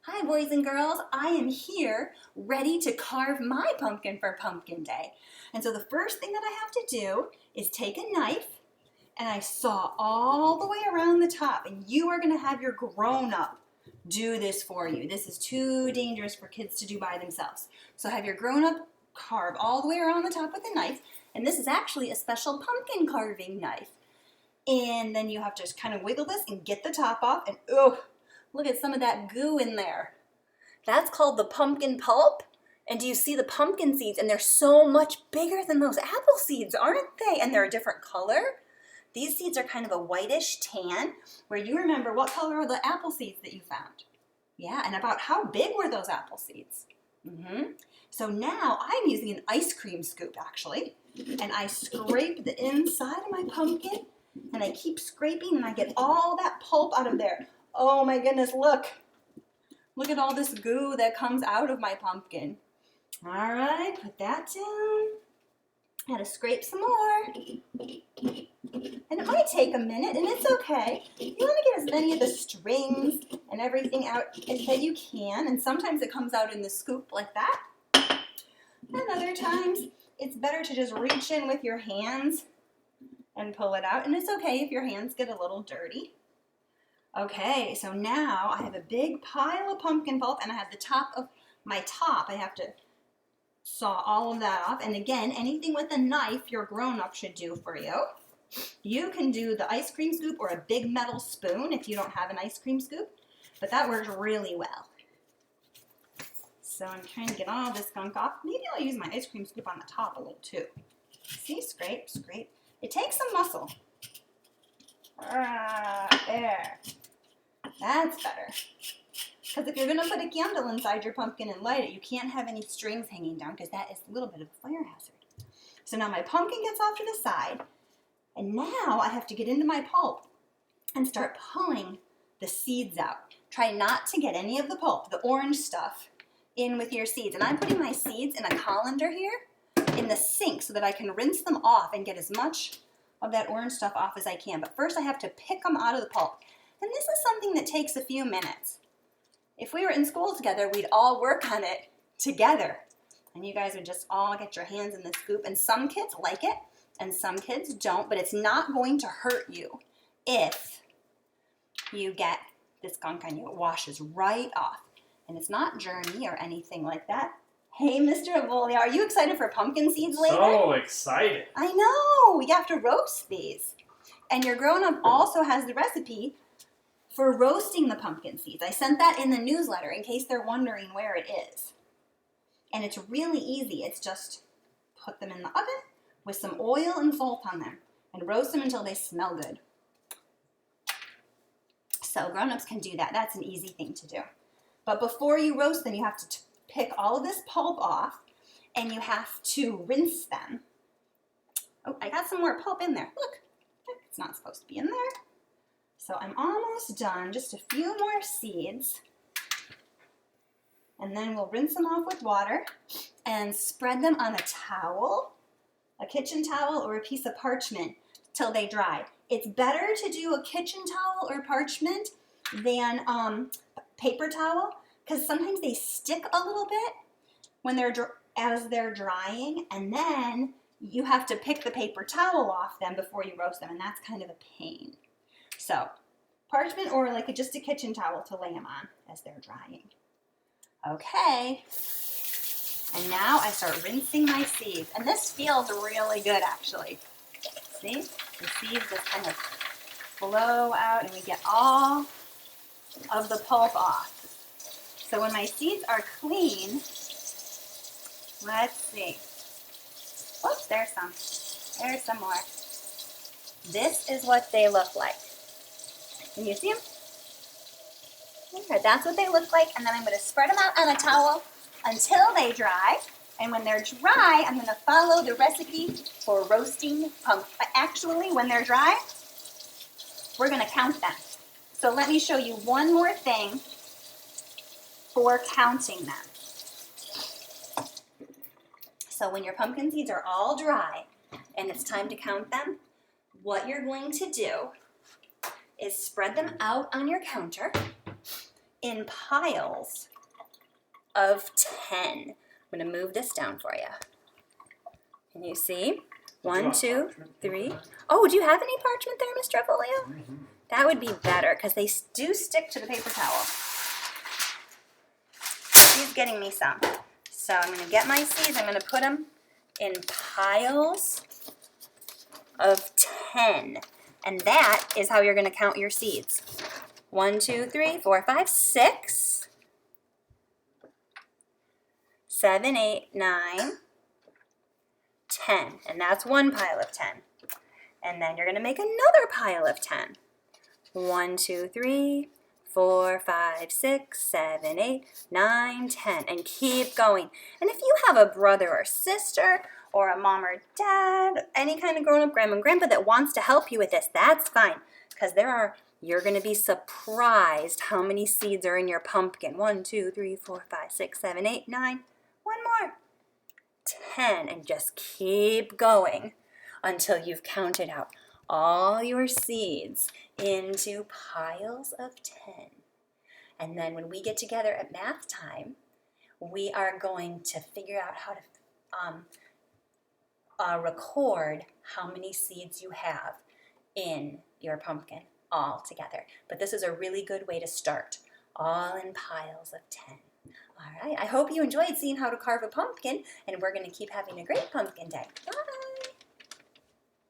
Hi boys and girls, I am here ready to carve my pumpkin for Pumpkin Day. And so the first thing that I have to do is take a knife and I saw all the way around the top, and you are going to have your grown-up do this for you. This is too dangerous for kids to do by themselves. So have your grown-up carve all the way around the top with a knife, and this is actually a special pumpkin carving knife. And then you have to just kind of wiggle this and get the top off, and look at some of that goo in there. That's called the pumpkin pulp. And do you see the pumpkin seeds? And they're so much bigger than those apple seeds, aren't they? And they're a different color. These seeds are kind of a whitish tan, where you remember what color are the apple seeds that you found? Yeah, and about how big were those apple seeds? So now I'm using an ice cream scoop, actually. And I scrape the inside of my pumpkin, and I keep scraping, and I get all that pulp out of there. Oh my goodness, look. Look at all this goo that comes out of my pumpkin. All right, put that down. Gotta scrape some more. And it might take a minute, and it's okay. You want to get as many of the strings and everything out as that you can, and sometimes it comes out in the scoop like that. And other times, it's better to just reach in with your hands and pull it out, and it's okay if your hands get a little dirty. Okay, so now I have a big pile of pumpkin pulp, and I have the top of my top. I have to saw all of that off. And again, anything with a knife your grown-up should do for you. You can do the ice cream scoop or a big metal spoon if you don't have an ice cream scoop, but that works really well. So I'm trying to get all this gunk off. Maybe I'll use my ice cream scoop on the top a little too. See, scrape, scrape. It takes some muscle. There. That's better. Because if you're going to put a candle inside your pumpkin and light it, you can't have any strings hanging down because that is a little bit of a fire hazard. So now my pumpkin gets off to the side, and now I have to get into my pulp and start pulling the seeds out. Try not to get any of the pulp, the orange stuff, in with your seeds. And I'm putting my seeds in a colander here in the sink so that I can rinse them off and get as much of that orange stuff off as I can. But first I have to pick them out of the pulp. And this is something that takes a few minutes. If we were in school together, we'd all work on it together. And you guys would just all get your hands in the scoop. And some kids like it, and some kids don't. But it's not going to hurt you if you get this gunk on you. It washes right off. And it's not germy or anything like that. Hey, Mr. Avolia, are you excited for pumpkin seeds later? So excited. I know. You have to roast these. And your grown-up also has the recipe for roasting the pumpkin seeds. I sent that in the newsletter in case they're wondering where it is. And it's really easy. It's just put them in the oven with some oil and salt on them and roast them until they smell good. So grown-ups can do that. That's an easy thing to do. But before you roast them, you have to pick all of this pulp off, and you have to rinse them. Oh, I got some more pulp in there. Look, it's not supposed to be in there. So I'm almost done, just a few more seeds. And then we'll rinse them off with water and spread them on a towel, a kitchen towel or a piece of parchment till they dry. It's better to do a kitchen towel or parchment than paper towel, because sometimes they stick a little bit when as they're drying, and then you have to pick the paper towel off them before you roast them, and that's kind of a pain. So parchment or like just a kitchen towel to lay them on as they're drying. Okay, and now I start rinsing my seeds, and this feels really good actually. See, the seeds just kind of flow out and we get all of the pulp off. So when my seeds are clean, let's see. Whoops, there's some more. This is what they look like. Can you see them? Okay, that's what they look like, and then I'm going to spread them out on a towel until they dry. And when they're dry, I'm going to follow the recipe for roasting pumpkin. Actually, when they're dry, we're going to count them. So let me show you one more thing for counting them. So when your pumpkin seeds are all dry and it's time to count them, what you're going to do is spread them out on your counter in piles of 10. I'm going to move this down for you. Can you see? 1, 2, 3. Oh, do you have any parchment there, Mr. Treffolio? That would be better because they do stick to the paper towel. He's getting me some. So I'm going to get my seeds. I'm going to put them in piles of 10. And that is how you're going to count your seeds. 1, 2, 3, 4, 5, 6, 7, 8, 9, 10. And that's one pile of 10. And then you're going to make another pile of 10. 1, 2, 3, 4, 5, 6, 7, 8, 9, 10. And keep going. And if you have a brother or sister or a mom or dad, any kind of grown-up grandma and grandpa that wants to help you with this, that's fine. Because you're going to be surprised how many seeds are in your pumpkin. 1, 2, 3, 4, 5, 6, 7, 8, 9. One more. 10. And just keep going until you've counted out all your seeds into piles of 10. And then when we get together at math time, we are going to figure out how to record how many seeds you have in your pumpkin all together. But this is a really good way to start, all in piles of 10. All right, I hope you enjoyed seeing how to carve a pumpkin, and we're going to keep having a great pumpkin day. Bye!